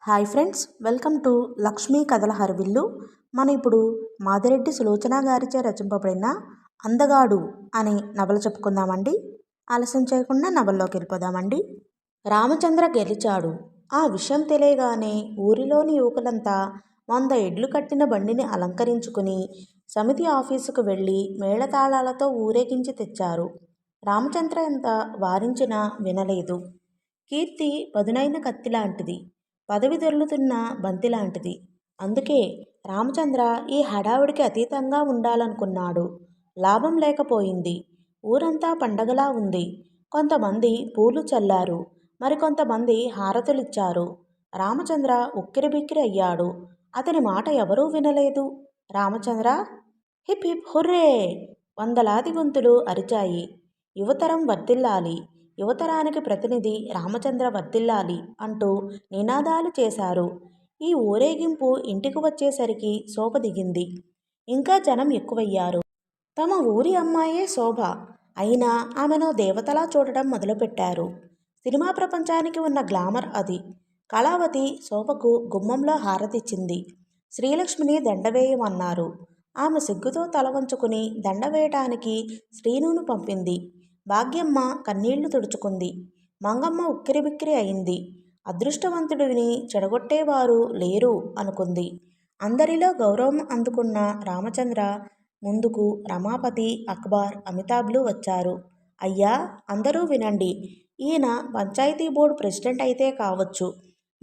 Hi friends, welcome to Lakshmi కథల హరివిల్లు. మనం ఇప్పుడు మాదిరెడ్డి సులోచన గారిచే రచింపబడిన అందగాడు అనే నవల చెప్పుకుందామండి. ఆలస్యం చేయకుండా నవల్లోకి వెళ్ళిపోదామండి. రామచంద్ర గెలిచాడు. ఆ విషయం తెలియగానే ఊరిలోని యువకులంతా 100 ఎడ్లు కట్టిన బండిని అలంకరించుకుని సమితి ఆఫీసుకు వెళ్ళి మేళతాళాలతో ఊరేగించి తెచ్చారు. రామచంద్ర ఎంత వారించినా వినలేదు. కీర్తి పదునైన కత్తిలాంటిది, పదవి దొర్లుతున్న బంతిలాంటిది. అందుకే రామచంద్ర ఈ హడావుడికి అతీతంగా ఉండాలనుకున్నాడు. లాభం లేకపోయింది. ఊరంతా పండగలా ఉంది. కొంతమంది పూలు చల్లారు, మరికొంతమంది హారతులిచ్చారు. రామచంద్ర ఉక్కిరిబిక్కిరి అయ్యాడు. అతని మాట ఎవరూ వినలేదు. Ramachandra hip hip hurray! వందలాది గొంతులు అరిచాయి. యువతరం వర్ధిల్లాలి, యువతరానికి ప్రతినిధి రామచంద్ర వర్ధిల్లాలి అంటూ నినాదాలు చేశారు. ఈ ఊరేగింపు ఇంటికి వచ్చేసరికి శోభ దిగింది. ఇంకా జనం ఎక్కువయ్యారు. తమ ఊరి అమ్మాయే శోభ అయినా ఆమెను దేవతలా చూడడం మొదలుపెట్టారు. సినిమా ప్రపంచానికి ఉన్న గ్లామర్ అది. కళావతి శోభకు గుమ్మంలో హారతిచ్చింది. శ్రీలక్ష్మిని దండవేయమన్నారు. ఆమె సిగ్గుతో తల వంచుకుని దండవేయటానికి శ్రీనును పంపింది. భాగ్యమ్మ కన్నీళ్లు తుడుచుకుంది. మంగమ్మ ఉక్కిరిబిక్కిరి అయింది. అదృష్టవంతుడిని చెడగొట్టేవారు లేరు అనుకుంది. అందరిలో గౌరవం అందుకున్న రామచంద్ర ముందుకు రమాపతి, అక్బర్, అమితాబ్లు వచ్చారు. అయ్యా, అందరూ వినండి. ఈయన పంచాయతీ బోర్డు ప్రెసిడెంట్ అయితే కావచ్చు.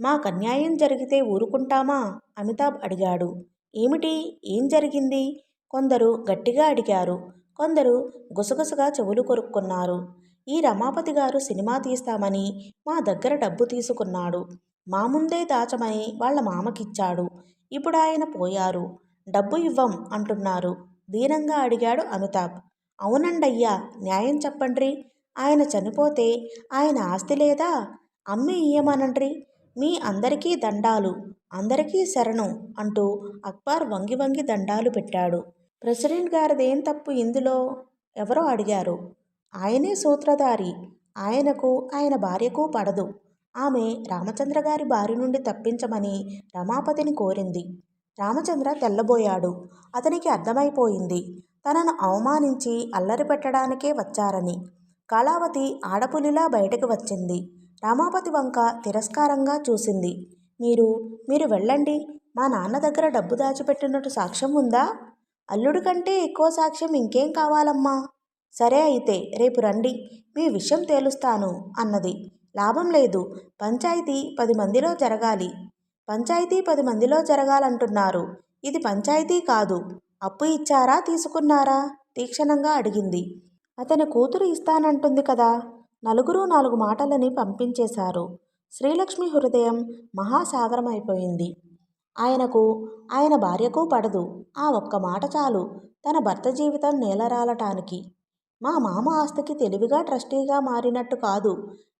మాకు అన్యాయం జరిగితే ఊరుకుంటామా? అమితాబ్ అడిగాడు. ఏమిటి? ఏం జరిగింది? కొందరు గట్టిగా అడిగారు. కొందరు గుసగుసగా చెవులు కొరుక్కున్నారు. ఈ రమాపతి గారు సినిమా తీస్తామని మా దగ్గర డబ్బు తీసుకున్నాడు. మా ముందే దాచమని వాళ్ళ మామకిచ్చాడు. ఇప్పుడు ఆయన పోయారు. డబ్బు ఇవ్వం అంటున్నారు. దీనంగా అడిగాడు అమితాబ్. అవునండయ్యా, న్యాయం చెప్పండ్రి. ఆయన చనిపోతే ఆయన ఆస్తి లేదా? అమ్మి ఇయ్యమనండ్రి. మీ అందరికీ దండాలు, అందరికీ శరణు అంటూ అక్బర్ వంగి వంగి దండాలు పెట్టాడు. ప్రెసిడెంట్ గారిదేం తప్పు ఇందులో? ఎవరో అడిగారు. ఆయనే సూత్రధారి. ఆయనకు ఆయన భార్యకు పడదు. ఆమె రామచంద్ర గారి బారి నుండి తప్పించమని రమాపతిని కోరింది. రామచంద్ర తెల్లబోయాడు. అతనికి అర్థమైపోయింది తనను అవమానించి అల్లరి పెట్టడానికే వచ్చారని. కళావతి ఆడపులిలా బయటకు వచ్చింది. రమాపతి వంక తిరస్కారంగా చూసింది. మీరు వెళ్ళండి. మా నాన్న దగ్గర డబ్బు దాచిపెట్టినట్టు సాక్ష్యం ఉందా? అల్లుడి కంటే ఎక్కువ సాక్ష్యం ఇంకేం కావాలమ్మా? సరే అయితే రేపు రండి, మీ విషయం తేలుస్తాను అన్నది. లాభం లేదు. పంచాయతీ 10 మందిలో జరగాలి. పంచాయతీ 10 మందిలో జరగాలంటున్నారు. ఇది పంచాయతీ కాదు. అప్పు ఇచ్చారా, తీసుకున్నారా? తీక్షణంగా అడిగింది. అతని కూతురు ఇస్తానంటుంది కదా. నలుగురు 4 మాటలని పంపించేశారు. శ్రీలక్ష్మి హృదయం మహాసాగరమైపోయింది. ఆయనకు, ఆయన భార్యకు పడదు. ఆ ఒక్క మాట చాలు తన భర్త జీవితం నేలరాలటానికి. మా మామ ఆస్తికి తెలివిగా ట్రస్టీగా మారినట్టు కాదు.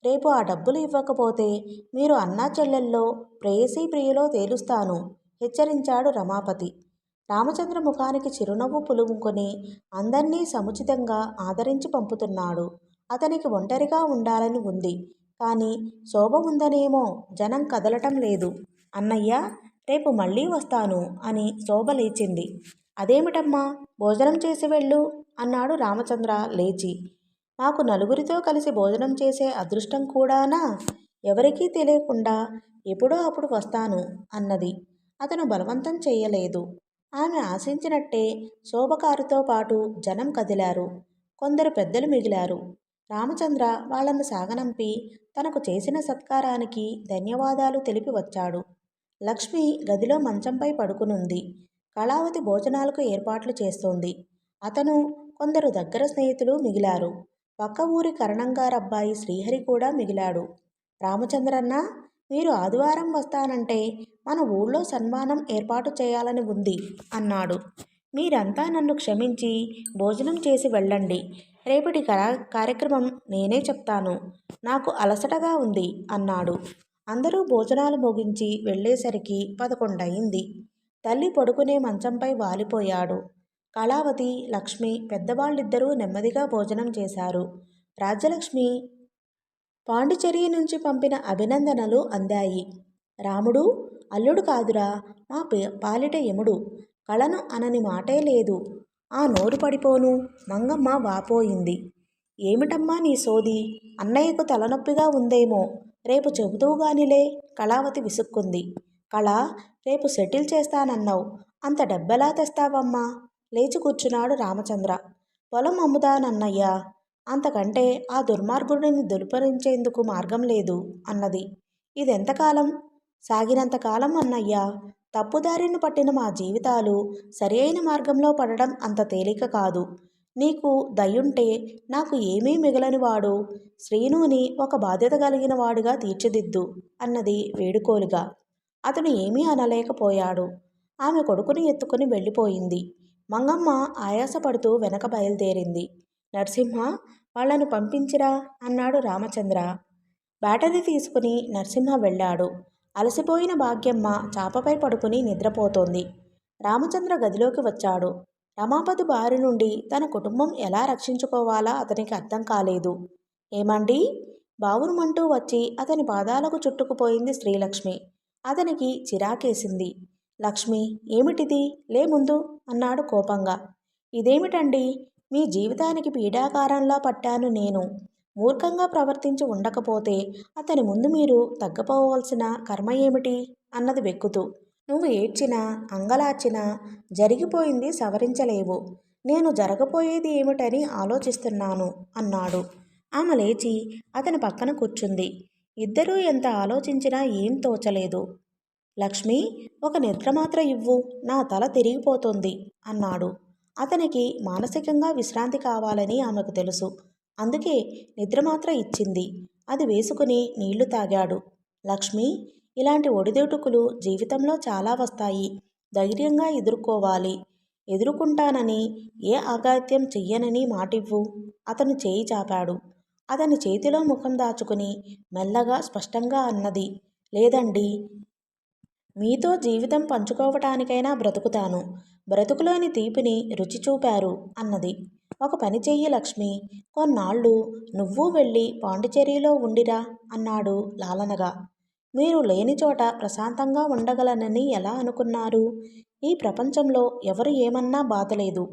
రేపు ఆ డబ్బులు ఇవ్వకపోతే మీరు అన్నా చెల్లెల్లో, ప్రేయసీ ప్రియులో తేలుస్తాను హెచ్చరించాడు రమాపతి. రామచంద్ర ముఖానికి చిరునవ్వు పులుముకొని అందర్నీ సముచితంగా ఆదరించి పంపుతున్నాడు. అతనికి ఒంటరిగా ఉండాలని ఉంది. కానీ శోభ ఉందనేమో జనం కదలటం లేదు. అన్నయ్య, రేపు మళ్ళీ వస్తాను అని శోభ లేచింది. అదేమిటమ్మా, భోజనం చేసి వెళ్ళు అన్నాడు రామచంద్ర లేచి. మాకు నలుగురితో కలిసి భోజనం చేసే అదృష్టం కూడానా? ఎవరికీ తెలియకుండా ఎప్పుడో అప్పుడు వస్తాను అన్నది. అతను బలవంతం చేయలేదు. ఆమె ఆశించినట్టే శోభకారుతో పాటు జనం కదిలారు. కొందరు పెద్దలు మిగిలారు. రామచంద్ర వాళ్లను సాగనంపి తనకు చేసిన సత్కారానికి ధన్యవాదాలు తెలిపి వచ్చాడు. లక్ష్మి గదిలో మంచంపై పడుకునుంది. కళావతి భోజనాలకు ఏర్పాట్లు చేస్తోంది. అతను, కొందరు దగ్గర స్నేహితులు మిగిలారు. పక్క ఊరి కరణంగారబ్బాయి శ్రీహరి కూడా మిగిలాడు. రామచంద్రన్న, మీరు ఆదివారం వస్తానంటే మన ఊళ్ళో సన్మానం ఏర్పాటు చేయాలని ఉంది అన్నాడు. మీరంతా నన్ను క్షమించి భోజనం చేసి వెళ్ళండి. రేపటి కార్యక్రమం నేనే చెప్తాను. నాకు అలసటగా ఉంది అన్నాడు. అందరూ భోజనాలు ముగించి వెళ్ళేసరికి 11 అయింది. తల్లి పడుకునే మంచంపై వాలిపోయాడు. కళావతి, లక్ష్మి పెద్దవాళ్ళిద్దరూ నెమ్మదిగా భోజనం చేశారు. రాజ్యలక్ష్మి పాండిచేరి నుంచి పంపిన అభినందనలు అందాయి. రాముడు అల్లుడు కాదురా, మా పాలిట యముడు. కళను అనని మాటే లేదు. ఆ నోరు పడిపోను. మంగమ్మ వాపోయింది. ఏమిటమ్మా నీ సోది? అన్నయ్యకు తలనొప్పిగా ఉందేమో, రేపు చెబుతూగానిలే. కళావతి విసుక్కుంది. కళ, రేపు సెటిల్ చేస్తానన్నావు, అంత డబ్బెలా తెస్తావమ్మా? లేచి కూర్చున్నాడు రామచంద్ర. పొలం అమ్ముతానన్నయ్యా, అంతకంటే ఆ దుర్మార్గుడిని దులుపరించేందుకు మార్గం లేదు అన్నది. ఇదెంతకాలం సాగినంతకాలం అన్నయ్యా. తప్పుదారిని పట్టిన మా జీవితాలు సరి అయిన మార్గంలో పడడం అంత తేలిక కాదు. నీకు దయుంటే నాకు ఏమీ మిగలనివాడు శ్రీనుని ఒక బాధ్యత కలిగిన వాడిగా తీర్చిదిద్దు అన్నది వేడుకోలుగా. అతను ఏమీ అనలేకపోయాడు. ఆమె కొడుకుని ఎత్తుకుని వెళ్ళిపోయింది. మంగమ్మ ఆయాసపడుతూ వెనక బయలుదేరింది. నరసింహ, వాళ్లను పంపించిరా అన్నాడు రామచంద్ర. బ్యాటరీ తీసుకుని నరసింహ వెళ్ళాడు. అలసిపోయిన భాగ్యమ్మ చాపపై పడుకుని నిద్రపోతోంది. రామచంద్ర గదిలోకి వచ్చాడు. రమాపతి బారి నుండి తన కుటుంబం ఎలా రక్షించుకోవాలా అతనికి అర్థం కాలేదు. ఏమండి? బావురుమంటూ వచ్చి అతని పాదాలకు చుట్టుకుపోయింది శ్రీలక్ష్మి. అతనికి చిరాకేసింది. లక్ష్మి, ఏమిటిది? లే ముందు అన్నాడు కోపంగా. ఇదేమిటండి? మీ జీవితానికి పీడాకారంలా పట్టాను నేను. మూర్ఖంగా ప్రవర్తించి ఉండకపోతే అతని ముందు మీరు తగ్గపోవలసిన కర్మ ఏమిటి అన్నది వెక్కుతూ. నువ్వు ఏడ్చినా అంగలార్చినా జరిగిపోయింది సవరించలేవు. నేను జరగబోయేది ఏమిటని ఆలోచిస్తున్నాను అన్నాడు. ఆమె లేచి అతని పక్కన కూర్చుంది. ఇద్దరూ ఎంత ఆలోచించినా ఏం తోచలేదు. లక్ష్మి, ఒక నిద్రమాత్ర ఇవ్వు, నా తల తిరిగిపోతుంది అన్నాడు. అతనికి మానసికంగా విశ్రాంతి కావాలని ఆమెకు తెలుసు. అందుకే నిద్రమాత్ర ఇచ్చింది. అది వేసుకుని నీళ్లు తాగాడు. లక్ష్మి, ఇలాంటి ఒడిదుడుకులు జీవితంలో చాలా వస్తాయి. ధైర్యంగా ఎదుర్కోవాలి. ఎదుర్కొంటానని, ఏ అఘాయిత్యం చెయ్యనని మాటివ్వు. అతను చేయి చాపాడు. అతని చేతిలో ముఖం దాచుకుని మెల్లగా స్పష్టంగా అన్నది. లేదండి, మీతో జీవితం పంచుకోవటానికైనా బ్రతుకుతాను. బ్రతుకులోని తీపిని రుచి చూపారు అన్నది. ఒక పని చెయ్యి లక్ష్మి, కొన్నాళ్ళు నువ్వు వెళ్ళి పాండిచేరిలో ఉండిరా అన్నాడు లాలనగా. మీరు లేని చోట ప్రశాంతంగా ఉండగలనని ఎలా అనుకున్నారు? ఈ ప్రపంచంలో ఎవరు ఏమన్నా బాధలేదు.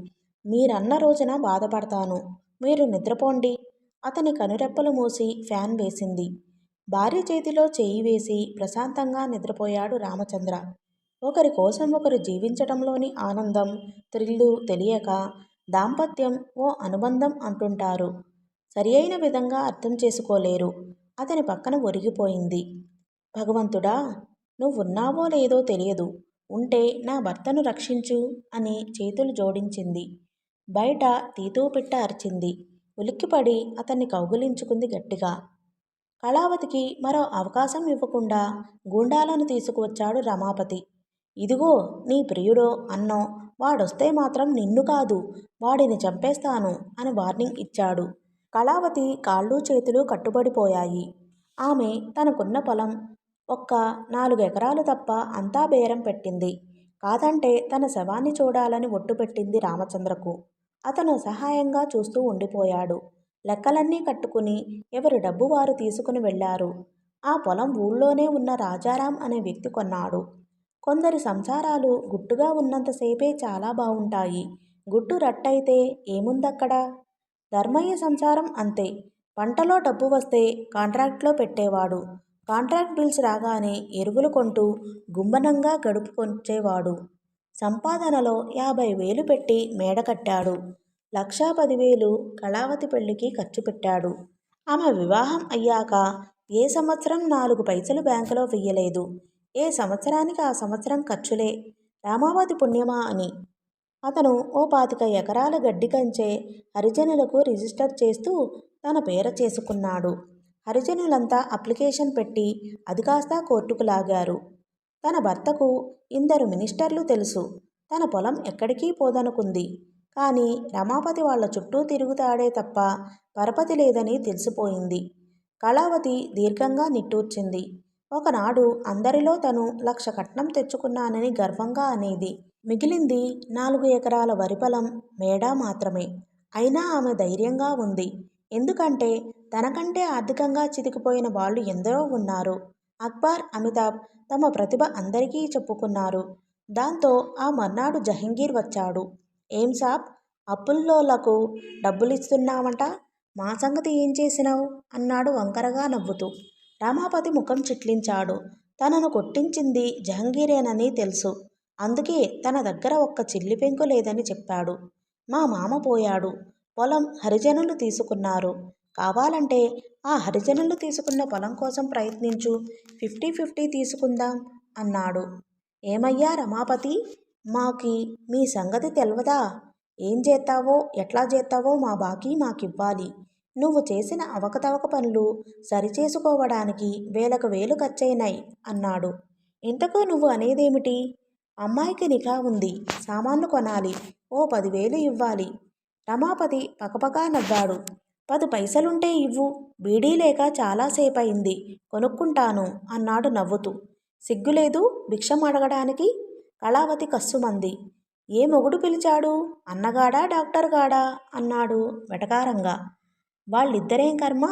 మీరన్న రోజున బాధపడతాను. మీరు నిద్రపోండి. అతని కనురెప్పలు మూసి ఫ్యాన్ వేసింది. భార్య చేతిలో చేయి వేసి ప్రశాంతంగా నిద్రపోయాడు రామచంద్ర. ఒకరి కోసం ఒకరు జీవించటంలోని ఆనందం, థ్రిల్లు తెలియక దాంపత్యం ఓ అనుబంధం అంటుంటారు. సరి అయిన విధంగా అర్థం చేసుకోలేరు. అతని పక్కన ఒరిగిపోయింది. భగవంతుడా, నువ్వున్నావో లేదో తెలియదు. ఉంటే నా భర్తను రక్షించు అని చేతులు జోడించింది. బయట తీతూ పిట్ట అరిచింది. ఉలిక్కిపడి అతన్ని కౌగిలించుకుంది గట్టిగా. కళావతికి మరో అవకాశం ఇవ్వకుండా గూండాలను తీసుకువచ్చాడు రమాపతి. ఇదిగో నీ ప్రియుడో అన్నో వాడొస్తే మాత్రం నిన్ను కాదు, వాడిని చంపేస్తాను అని వార్నింగ్ ఇచ్చాడు. కళావతి కాళ్ళు చేతులు కట్టుబడిపోయాయి. ఆమె తనకున్న పొలం ఒక్క 4 ఎకరాలు తప్ప అంతా బేరం పెట్టింది. కాదంటే తన శవాన్ని చూడాలని ఒట్టు పెట్టింది రామచంద్రకు. అతను సహాయంగా చూస్తూ ఉండిపోయాడు. లెక్కలన్నీ కట్టుకుని ఎవరి డబ్బు వారు తీసుకుని వెళ్లారు. ఆ పొలం ఊళ్ళోనే ఉన్న రాజారాం అనే వ్యక్తి కొన్నాడు. కొందరి సంసారాలు గుట్టుగా ఉన్నంతసేపే చాలా బావుంటాయి. గుట్టు రట్టయితే ఏముందక్కడ? ధర్మయ్య సంసారం అంతే. పంటలో డబ్బు వస్తే కాంట్రాక్ట్లో పెట్టేవాడు. కాంట్రాక్ట్ బిల్స్ రాగానే ఎరువులు కొంటూ గుంబనంగా గడుపుకొచ్చేవాడు. సంపాదనలో 50,000 పెట్టి మేడ కట్టాడు. 1,10,000 కళావతి పెళ్లికి ఖర్చు పెట్టాడు. ఆమె వివాహం అయ్యాక ఏ సంవత్సరం 4 పైసలు బ్యాంకులో వెయ్యలేదు. ఏ సంవత్సరానికి ఆ సంవత్సరం ఖర్చులే. రామావతి పుణ్యమా అని. అతను ఓ 25 ఎకరాల గడ్డి కంచే హరిజనులకు రిజిస్టర్ చేస్తూ తన పేర చేసుకున్నాడు. హరిజనులంతా అప్లికేషన్ పెట్టి అది కాస్త కోర్టుకు లాగారు. తన భర్తకు 2 మినిస్టర్లు తెలుసు. తన పొలం ఎక్కడికి పోదనుకుంది. కానీ రమాపతి వాళ్ల చుట్టూ తిరుగుతాడే తప్ప పరపతి లేదని తెలిసిపోయింది. కళావతి దీర్ఘంగా నిట్టూర్చింది. ఒకనాడు అందరిలో తను 1,00,000 కట్నం తెచ్చుకున్నానని గర్వంగా అనేది. మిగిలింది 4 ఎకరాల వరిపొలం మేడ మాత్రమే. అయినా ఆమె ధైర్యంగా ఉంది. ఎందుకంటే తనకంటే ఆర్థికంగా చితికిపోయిన వాళ్ళు ఎందరో ఉన్నారు. అక్బర్, అమితాబ్ తమ ప్రతిభ అందరికీ చెప్పుకున్నారు. దాంతో ఆ మర్నాడు జహంగీర్ వచ్చాడు. ఏం సాబ్, అప్పుల్లోలకు డబ్బులిస్తున్నావంట, మా సంగతి ఏం చేసినావు అన్నాడు వంకరగా నవ్వుతూ. రమాపతి ముఖం చిట్లించాడు. తనను కొట్టించింది జహంగీరేనని తెలుసు. అందుకే తన దగ్గర ఒక్క చిల్లి పెంకు లేదని చెప్పాడు. మా మామ పోయాడు. పొలం హరిజనులు తీసుకున్నారు. కావాలంటే ఆ హరిజనులు తీసుకున్న పొలం కోసం ప్రయత్నించు. 50-50 తీసుకుందాం అన్నాడు. ఏమయ్యా రమాపతి, మాకి మీ సంగతి తెల్వదా? ఏం చేస్తావో ఎట్లా చేస్తావో మా బాకీ మాకివ్వాలి. నువ్వు చేసిన అవకతవక పనులు సరిచేసుకోవడానికి వేలకు వేలు ఖర్చయినాయి అన్నాడు. ఇంతకు నువ్వు అనేదేమిటి? అమ్మాయికి నిఖా ఉంది, సామాన్లు కొనాలి, ఓ 10,000 ఇవ్వాలి. రమాపతి పకపకా నవ్వాడు. 10 పైసలుంటే ఇవ్వు, బీడీ లేక చాలాసేపయింది, కొనుక్కుంటాను అన్నాడు నవ్వుతూ. సిగ్గులేదు భిక్షం అడగడానికి? కళావతి కస్సుమంది. ఏ మొగుడు పిలిచాడు? అన్నగాడా డాక్టర్ గాడా అన్నాడు వెటకారంగా. వాళ్ళిద్దరేం కర్మ,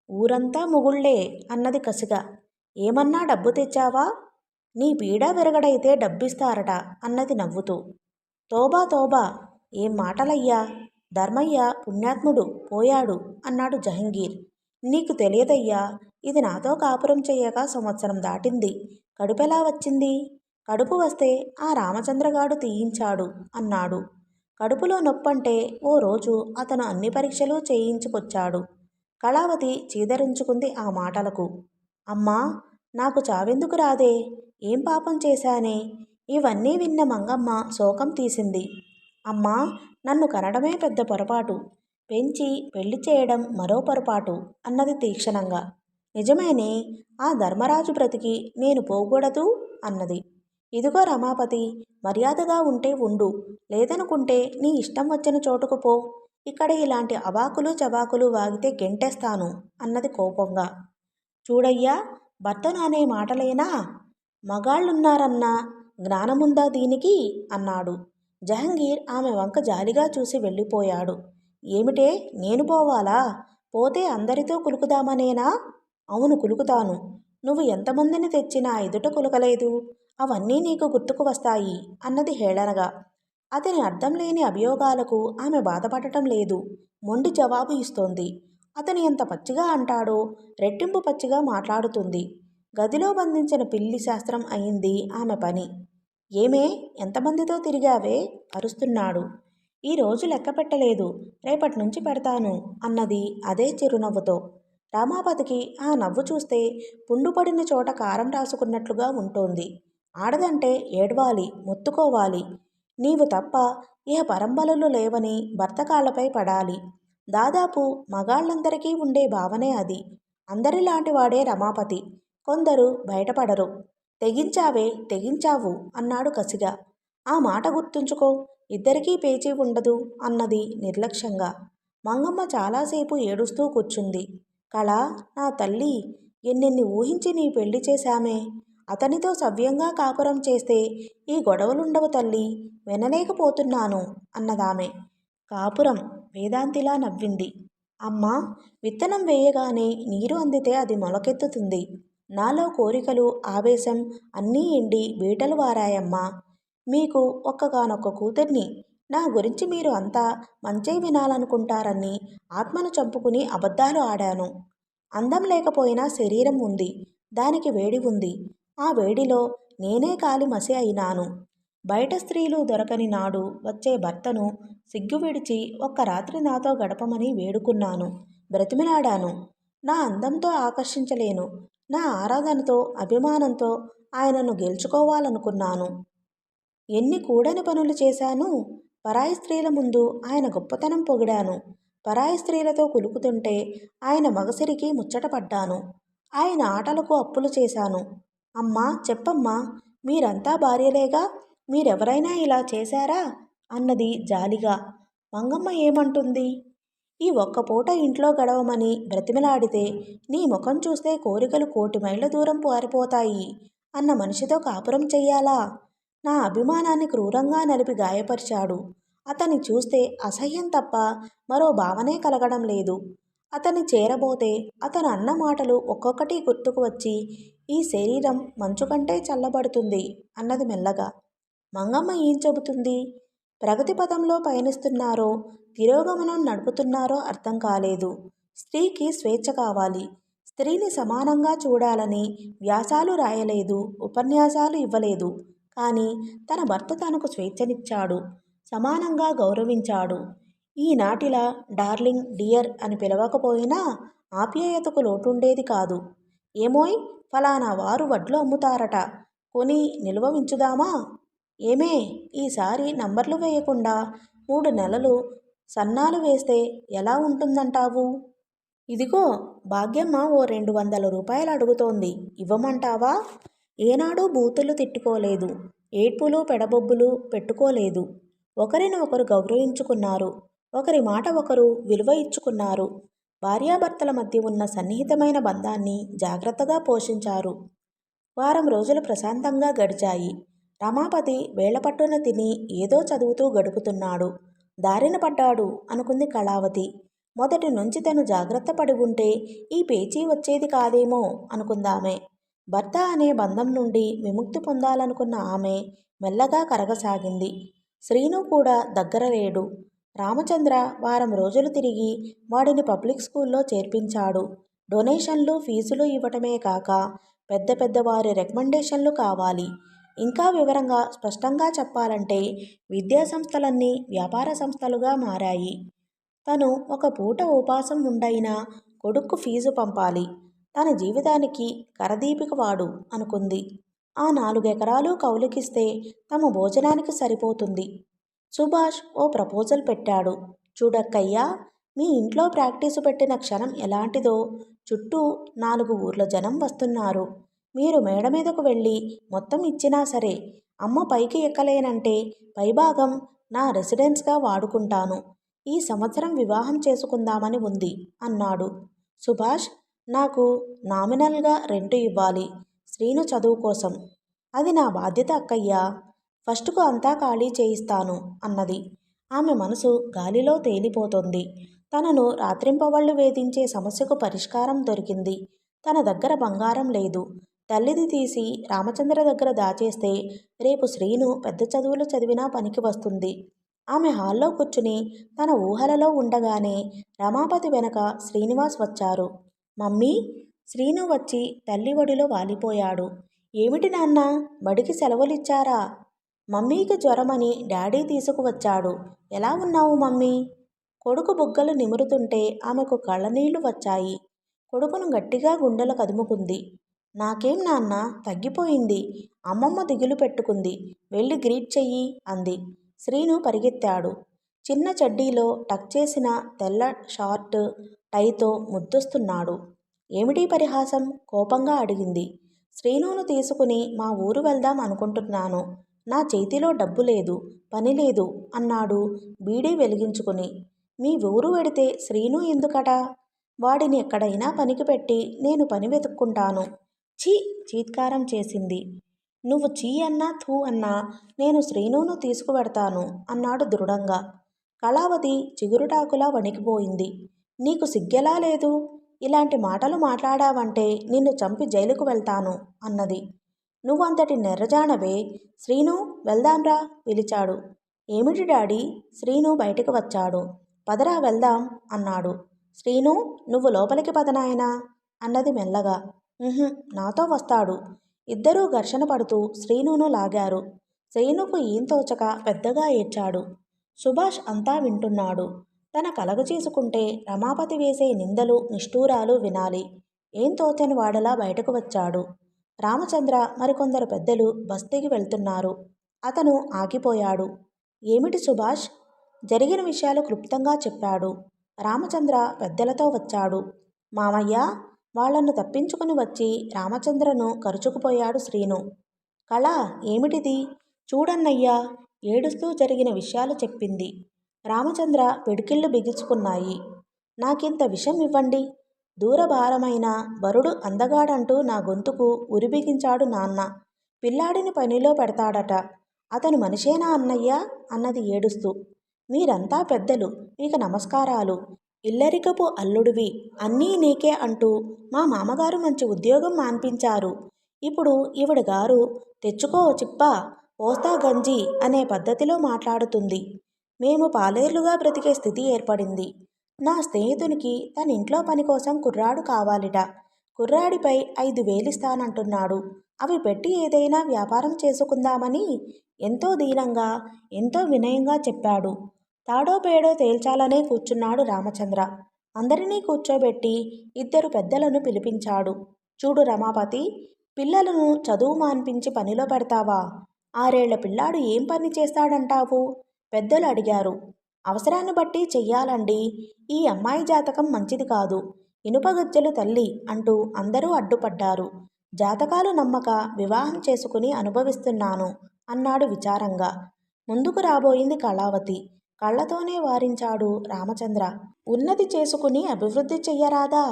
ఊరంతా మొగుళ్ళే అన్నది కసిగా. ఏమన్నా డబ్బు తెచ్చావా? నీ పీడ విరగడైతే డబ్బిస్తారట అన్నది నవ్వుతూ. తోబా తోబా, ఏం మాటలయ్యా, ధర్మయ్య పుణ్యాత్ముడు పోయాడు అన్నాడు జహంగీర్. నీకు తెలియదయ్యా, ఇది నాతో కాపురం చెయ్యక సంవత్సరం దాటింది. కడుపెలా వచ్చింది? కడుపు వస్తే ఆ రామచంద్రగాడు తీయించాడు అన్నాడు. కడుపులో నొప్పంటే ఓ రోజు అతను అన్ని పరీక్షలు చేయించుకొచ్చాడు. కళావతి చీదరించుకుంది ఆ మాటలకు. అమ్మా, నాకు చావెందుకు రాదే? ఏం పాపం చేశానే? ఇవన్నీ విన్న మంగమ్మ శోకం తీసింది. అమ్మా, నన్ను కనడమే పెద్ద పొరపాటు, పెంచి పెళ్లి చేయడం మరో పొరపాటు అన్నది తీక్షణంగా. నిజమేనే, ఆ ధర్మరాజు బ్రతికి నేను పోకూడదు అన్నది. ఇదిగో రమాపతి, మర్యాదగా ఉంటే ఉండు, లేదనుకుంటే నీ ఇష్టం వచ్చిన చోటుకు పో. ఇక్కడ ఇలాంటి అవాకులు చవాకులు వాగితే గెంటేస్తాను అన్నది కోపంగా. చూడయ్యా, భర్తను అనే మాటలేనా? మగాళ్ళున్నారన్న జ్ఞానముందా దీనికి అన్నాడు. జహంగీర్ ఆమె వంక జాలిగా చూసి వెళ్ళిపోయాడు. ఏమిటే, నేను పోవాలా? పోతే అందరితో కులుకుదామనేనా? అవును, కులుకుతాను. నువ్వు ఎంతమందిని తెచ్చినా ఎదుట కులకలేదు. అవన్నీ నీకు గుర్తుకు వస్తాయి అన్నది హేళనగా. అతని అర్థం లేని అభియోగాలకు ఆమె బాధపడటం లేదు, మొండి జవాబు ఇస్తోంది. అతను ఎంత పచ్చిగా అంటాడో రెట్టింపు పచ్చిగా మాట్లాడుతుంది. గదిలో బంధించిన పిల్లి శాస్త్రం అయింది ఆమె పని. ఏమే, ఎంతమందితో తిరిగావే అరుస్తున్నాడు. ఈరోజు లెక్క పెట్టలేదు, రేపటి నుంచి పెడతాను అన్నది అదే చిరునవ్వుతో. రామాపతికి ఆ నవ్వు చూస్తే పుండుపడిన చోట కారం రాసుకున్నట్లుగా ఉంటోంది. ఆడదంటే ఏడవాలి, మొత్తుకోవాలి. నీవు తప్ప ఇహ పరంబలలు లేవని భర్త కాళ్లపై పడాలి. దాదాపు మగాళ్ళందరికీ ఉండే భావనే అది. అందరిలాంటి వాడే రమాపతి. కొందరు బయటపడరు. తెగించావే, తెగించావు అన్నాడు కసిగా. ఆ మాట గుర్తుంచుకో, ఇద్దరికీ పేచీ ఉండదు అన్నది నిర్లక్ష్యంగా. మంగమ్మ చాలాసేపు ఏడుస్తూ కూర్చుంది. కళ, నా తల్లి, ఎన్నెన్ని ఊహించి నీ పెళ్లి చేశామే. అతనితో సవ్యంగా కాపురం చేస్తే ఈ గొడవలుండవు తల్లి, వినలేకపోతున్నాను అన్నదామె. కాపురం, వేదాంతిలా నవ్వింది. అమ్మా, విత్తనం వేయగానే నీరు అందితే అది మొలకెత్తుతుంది. నాలో కోరికలు, ఆవేశం అన్నీ ఎండి బీటలు వారాయమ్మా. మీకు ఒక్కగానొక్క కూతుర్ని. నా గురించి మీరు అంతా మంచే వినాలనుకుంటారని ఆత్మను చంపుకుని అబద్ధాలు ఆడాను. అందం లేకపోయినా శరీరం ఉంది, దానికి వేడి ఉంది. ఆ వేడిలో నేనే కాలి మసి అయినాను. బయట స్త్రీలు దొరకని నాడు వచ్చే భర్తను సిగ్గు విడిచి ఒక్క రాత్రి నాతో గడపమని వేడుకున్నాను, బ్రతిమిలాడాను. నా అందంతో ఆకర్షించలేను, నా ఆరాధనతో, అభిమానంతో ఆయనను గెలుచుకోవాలనుకున్నాను. ఎన్ని కూడని పనులు చేశాను. పరాయి స్త్రీల ముందు ఆయన గొప్పతనం పొగిడాను. పరాయి స్త్రీలతో కులుకుతుంటే ఆయన మగసిరికి ముచ్చటపడ్డాను. ఆయన ఆటలకు అప్పులు చేశాను. అమ్మా, చెప్పమ్మా, మీరంతా భార్యలేగా, మీరెవరైనా ఇలా చేశారా అన్నది జాలిగా. మంగమ్మ ఏమంటుంది? ఈ ఒక్క పూట ఇంట్లో గడవమని బ్రతిమిలాడితే నీ ముఖం చూస్తే కోరికలు 1,000,000 మైళ్ళ దూరం పారిపోతాయి అన్న మనిషితో కాపురం చెయ్యాలా? నా అభిమానాన్ని క్రూరంగా నలిపి గాయపరిచాడు. అతన్ని చూస్తే అసహ్యం తప్ప మరో భావనే కలగడం లేదు. అతన్ని చేరబోతే అతను అన్న మాటలు ఒక్కొక్కటి గుర్తుకు వచ్చి ఈ శరీరం మంచు కంటే చల్లబడుతుంది అన్నది మెల్లగా. మంగమ్మ ఏం చెబుతుంది? ప్రగతి పథంలో పయనిస్తున్నారో తిరోగమనం నడుపుతున్నారో అర్థం కాలేదు. స్త్రీకి స్వేచ్ఛ కావాలి. స్త్రీని సమానంగా చూడాలని వ్యాసాలు రాయలేదు, ఉపన్యాసాలు ఇవ్వలేదు. కానీ తన భర్త తనకు స్వేచ్ఛనిచ్చాడు, సమానంగా గౌరవించాడు. ఈనాటిలా డార్లింగ్, డియర్ అని పిలవకపోయినా ఆప్యాయతకు లోటుండేది కాదు. ఏమోయ్, ఫలానా వారు వడ్లు అమ్ముతారట, కొని నిల్వ ఉంచుదామా? ఏమే, ఈసారి నంబర్లు వేయకుండా 3 నెలలు సన్నాలు వేస్తే ఎలా ఉంటుందంటావు? ఇదిగో భాగ్యమ్మ ఓ 200 రూపాయలు అడుగుతోంది, ఇవ్వమంటావా? ఏనాడూ బూతులు తిట్టుకోలేదు, ఏడ్పులు పెడబొబ్బులు పెట్టుకోలేదు. ఒకరిని ఒకరు గౌరవించుకున్నారు, ఒకరి మాట ఒకరు విలువ ఇచ్చుకున్నారు. భార్యాభర్తల మధ్య ఉన్న సన్నిహితమైన బంధాన్ని జాగ్రత్తగా పోషించారు. వారం రోజులు ప్రశాంతంగా గడిచాయి. రమాపతి వేళపట్టున తిని ఏదో చదువుతూ గడుపుతున్నాడు. దారిన పడ్డాడు అనుకుంది కళావతి. మొదటి నుంచి తను జాగ్రత్త పడి ఉంటే ఈ పేచీ వచ్చేది కాదేమో అనుకుందామె. భర్త అనే బంధం నుండి విముక్తి పొందాలనుకున్న ఆమె మెల్లగా కరగసాగింది. శ్రీను కూడా దగ్గర లేడు. రామచంద్ర వారం రోజులు తిరిగి వాడిని పబ్లిక్ స్కూల్లో చేర్పించాడు. డొనేషన్లు, ఫీజులు ఇవ్వటమే కాక పెద్ద పెద్ద వారి రికమెండేషన్లు కావాలి. ఇంకా వివరంగా స్పష్టంగా చెప్పాలంటే విద్యాసంస్థలన్నీ వ్యాపార సంస్థలుగా మారాయి. తను ఒక పూట ఉపాసం ఉండైనా కొడుక్కు ఫీజు పంపాలి. తన జీవితానికి కరదీపిక వాడు అనుకుంది. ఆ 4 ఎకరాలు కౌలుకిస్తే తమ భోజనానికి సరిపోతుంది. సుభాష్ ఓ ప్రపోజల్ పెట్టాడు. చూడక్కయ్యా, మీ ఇంట్లో ప్రాక్టీసు పెట్టిన క్షణం ఎలాంటిదో చుట్టూ 4 ఊర్ల జనం వస్తున్నారు. మీరు మేడ మీదకు వెళ్ళి మొత్తం ఇచ్చినా సరే, అమ్మ పైకి ఎక్కలేనంటే పైభాగం నా రెసిడెన్స్గా వాడుకుంటాను. ఈ సంవత్సరం వివాహం చేసుకుందామని ఉంది అన్నాడు. సుభాష్, నాకు నామినల్గా రెంటు ఇవ్వాలి, శ్రీను చదువు కోసం. అది నా బాధ్యత అక్కయ్యా, ఫస్టుకు అంతా ఖాళీ చేయిస్తాను అన్నది. ఆమె మనసు గాలిలో తేలిపోతోంది. తనను రాత్రింపవళ్ళు వేధించే సమస్యకు పరిష్కారం దొరికింది. తన దగ్గర బంగారం లేదు. తల్లిది తీసి రామచంద్ర దగ్గర దాచేస్తే రేపు శ్రీను పెద్ద చదువులు చదివినా పనికి వస్తుంది. ఆమె హాల్లో కూర్చుని తన ఊహలలో ఉండగానే రమాపతి వెనక శ్రీనివాస్ వచ్చారు. మమ్మీ! శ్రీను వచ్చి తల్లి ఒడిలో వాలిపోయాడు. ఏమిటి నాన్న, బడికి సెలవులిచ్చారా? మమ్మీకి జ్వరమని డాడీ తీసుకువచ్చాడు. ఎలా ఉన్నావు మమ్మీ? కొడుకు బుగ్గలు నిమురుతుంటే ఆమెకు కళ్ళనీళ్లు వచ్చాయి. కొడుకును గట్టిగా గుండెలు కదుముకుంది. నాకేం నాన్న, తగ్గిపోయింది. అమ్మమ్మ దిగులు పెట్టుకుంది. వెళ్ళి గ్రీట్ చెయ్యి అంది. శ్రీను పరిగెత్తాడు. చిన్న చెడ్డీలో టక్ చేసిన తెల్ల షార్ట్ టైతో ముద్దొస్తున్నాడు. ఏమిటి పరిహాసం? కోపంగా అడిగింది. శ్రీనును తీసుకుని మా ఊరు వెళ్దాం అనుకుంటున్నాను. నా చేతిలో డబ్బు లేదు, పని లేదు అన్నాడు బీడీ వెలిగించుకుని. మీ ఊరు వెడితే శ్రీను ఎందుకట? వాడిని ఎక్కడైనా పనికి పెట్టి నేను పని వెతుక్కుంటాను. ఛీ! చీత్కారం చేసింది. నువ్వు చీ అన్నా థూ అన్నా నేను శ్రీనును తీసుకువెడతాను అన్నాడు దృఢంగా. కళావతి చిగురుటాకులా వణికిపోయింది. నీకు సిగ్గెలా లేదు? ఇలాంటి మాటలు మాట్లాడావంటే నిన్ను చంపి జైలుకు వెళ్తాను అన్నది. నువ్వంతటి నెర్రజానవే. శ్రీను, వెళ్దాంరా పిలిచాడు. ఏమిటి డాడీ? శ్రీను బయటికి వచ్చాడు. పదరా వెళ్దాం అన్నాడు. శ్రీను, నువ్వు లోపలికి పదనాయనా అన్నది మెల్లగా. నాతో వస్తాడు. ఇద్దరూ ఘర్షణ పడుతూ శ్రీనును లాగారు. శ్రీనుకు ఏం తోచక పెద్దగా ఏడ్చాడు. సుభాష్ అంతా వింటున్నాడు. తన కలగచేసుకుంటే రమాపతి వేసే నిందలు నిష్ఠూరాలు వినాలి. ఏం తోచని వాడలా బయటకు వచ్చాడు. రామచంద్ర మరికొందరు పెద్దలు బస్తీకి వెళ్తున్నారు. అతను ఆగిపోయాడు. ఏమిటి సుభాష్? జరిగిన విషయాలు క్లుప్తంగా చెప్పాడు. రామచంద్ర పెద్దలతో వచ్చాడు. మామయ్య! వాళ్లను తప్పించుకుని వచ్చి రామచంద్రను కరుచుకుపోయాడు శ్రీను. కళ, ఏమిటిది? చూడన్నయ్యా! ఏడుస్తూ జరిగిన విషయాలు చెప్పింది. రామచంద్ర పిడికిళ్ళు బిగుచుకున్నాయి. నాకింత విషం ఇవ్వండి. దూరభారమైన బరుడు అందగాడంటూ నా గొంతుకు ఉరిబిగించాడు నాన్న. పిల్లాడిని పనిలో పెడతాడట. అతను మనిషేనా అన్నయ్యా అన్నది ఏడుస్తూ. మీరంతా పెద్దలు, మీకు నమస్కారాలు. ఇల్లరికపు అల్లుడివి, అన్నీ నీకే అంటూ మా మామగారు మంచి ఉద్యోగం మాన్పించారు. ఇప్పుడు ఈవిడ గారు తెచ్చుకో చిప్ప పోస్తా గంజి అనే పద్ధతిలో మాట్లాడుతుంది. మేము పాలేర్లుగా బ్రతికే స్థితి ఏర్పడింది. నా స్నేహితునికి తన ఇంట్లో పని కోసం కుర్రాడు కావాలిట. కుర్రాడిపై 5,000 ఇస్తానంటున్నాడు. అవి పెట్టి ఏదైనా వ్యాపారం చేసుకుందామని ఎంతో దీనంగా, ఎంతో వినయంగా చెప్పాడు. తాడో పేడో తేల్చాలనే కూర్చున్నాడు రామచంద్ర. అందరినీ కూర్చోబెట్టి 2 పెద్దలను పిలిపించాడు. చూడు రమాపతి, పిల్లలను చదువు మాన్పించి పనిలో పెడతావా? 6 ఏళ్ల పిల్లాడు ఏం పని చేస్తాడంటావు? పెద్దలు అడిగారు. అవసరాన్ని బట్టి చెయ్యాలండి. ఈ అమ్మాయి జాతకం మంచిది కాదు. ఇనుపగజ్జెలు తల్లి అంటూ అందరూ అడ్డుపడ్డారు. జాతకాలు నమ్మక వివాహం చేసుకుని అనుభవిస్తున్నాను అన్నాడు విచారంగా. ముందుకు రాబోయింది కళావతి. కళ్ళతోనే వారించాడు రామచంద్ర. ఉన్నది చేసుకుని అభివృద్ధి చెయ్యరాదా?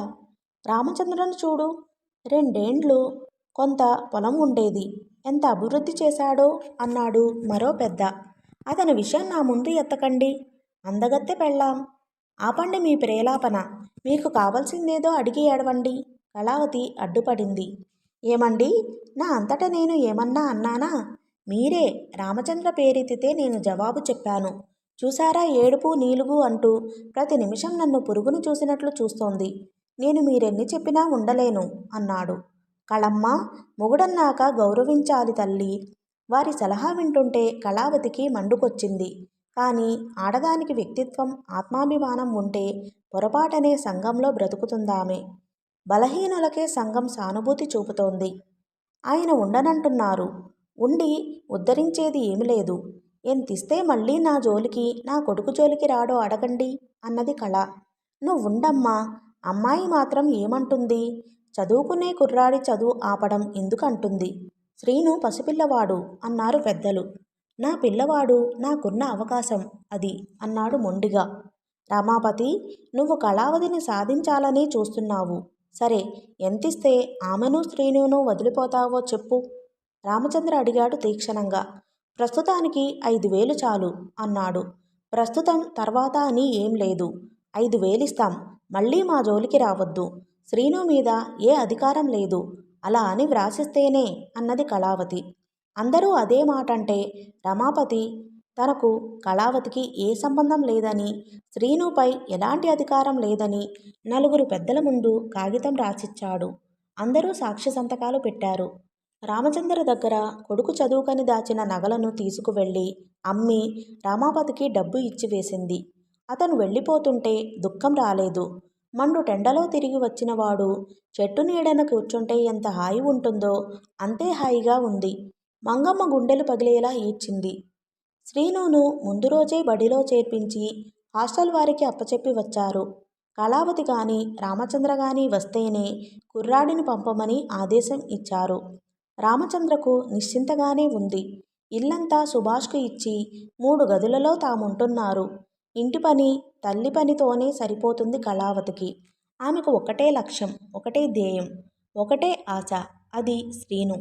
రామచంద్రను చూడు. 2 ఏండ్లు కొంత పొలం ఉండేది. ఎంత అభివృద్ధి చేశాడో అన్నాడు మరో పెద్ద. అతని విషయం నా ముందు ఎత్తకండి. అందగత్తె పెళ్ళాం. ఆపండి మీ ప్రేలాపన. మీకు కావలసిందేదో అడిగి ఏడవండి. కళావతి అడ్డుపడింది. ఏమండి, నా అంతటా నేను ఏమన్నా అన్నానా? మీరే రామచంద్ర పేరెత్తితే నేను జవాబు చెప్పాను. చూసారా ఏడుపు నీలుగు అంటూ ప్రతి నిమిషం నన్ను పురుగును చూసినట్లు చూస్తోంది. నేను మీరెన్ని చెప్పినా ఉండలేను అన్నాడు. కళమ్మ, మొగుడన్నాక గౌరవించాలి తల్లి. వారి సలహా వింటుంటే కళావతికి మండుకొచ్చింది. కానీ ఆడదానికి వ్యక్తిత్వం, ఆత్మాభిమానం ఉంటే పొరపాటనే సంఘంలో బ్రతుకుతుందామె. బలహీనులకే సంఘం సానుభూతి చూపుతోంది. ఆయన ఉండనంటున్నారు. ఉండి ఉద్ధరించేది ఏమి లేదు. ఎంతిస్తే మళ్ళీ నా జోలికి, నా కొడుకు జోలికి రాడో అడగండి అన్నది కళ. నువ్వుండమ్మా. అమ్మాయి మాత్రం ఏమంటుంది? చదువుకునే కుర్రాడి చదువు ఆపడం ఎందుకంటుంది? శ్రీను పసిపిల్లవాడు అన్నారు పెద్దలు. నా పిల్లవాడు, నాకున్న అవకాశం అది అన్నాడు మొండిగా. రమాపతి, నువ్వు కళావతిని సాధించాలని చూస్తున్నావు. సరే, ఎంతిస్తే ఆమెను శ్రీనును వదిలిపోతావో చెప్పు. రామచంద్ర అడిగాడు తీక్షణంగా. ప్రస్తుతానికి 5,000 చాలు అన్నాడు. ప్రస్తుతం తర్వాత అని ఏం లేదు. 5,000 ఇస్తాం. మళ్ళీ మా జోలికి రావద్దు. శ్రీను మీద ఏ అధికారం లేదు. అలా అని వ్రాసిస్తేనే అన్నది కళావతి. అందరూ అదే మాటంటే రమాపతి తనకు కళావతికి ఏ సంబంధం లేదని, శ్రీనుపై ఎలాంటి అధికారం లేదని 4 పెద్దల ముందు కాగితం రాసిచ్చాడు. అందరూ సాక్షి సంతకాలు పెట్టారు. రామచంద్ర దగ్గర కొడుకు చదువుకని దాచిన నగలను తీసుకువెళ్ళి అమ్మి రమాపతికి డబ్బు ఇచ్చివేసింది. అతను వెళ్ళిపోతుంటే దుఃఖం రాలేదు. మండు టెండలో తిరిగి వచ్చినవాడు చెట్టు నీడన కూర్చుంటే ఎంత హాయి ఉంటుందో అంతే హాయిగా ఉంది. మంగమ్మ గుండెలు పగిలేలా ఏడ్చింది. శ్రీనును ముందు రోజే బడిలో చేర్పించి హాస్టల్ వారికి అప్పచెప్పి వచ్చారు. కళావతి గాని రామచంద్ర గాని వస్తేనే కుర్రాడిని పంపమని ఆదేశం ఇచ్చారు. రామచంద్రకు నిశ్చింతగానే ఉంది. ఇల్లంతా సుభాష్కు ఇచ్చి 3 గదులలో తాముంటున్నారు. ఇంటి పని, తల్లి పనితోనే సరిపోతుంది కళావతికి. ఆమెకు ఒకటే లక్ష్యం, ఒకటే ధ్యేయం, ఒకటే ఆశ. అది శ్రీను.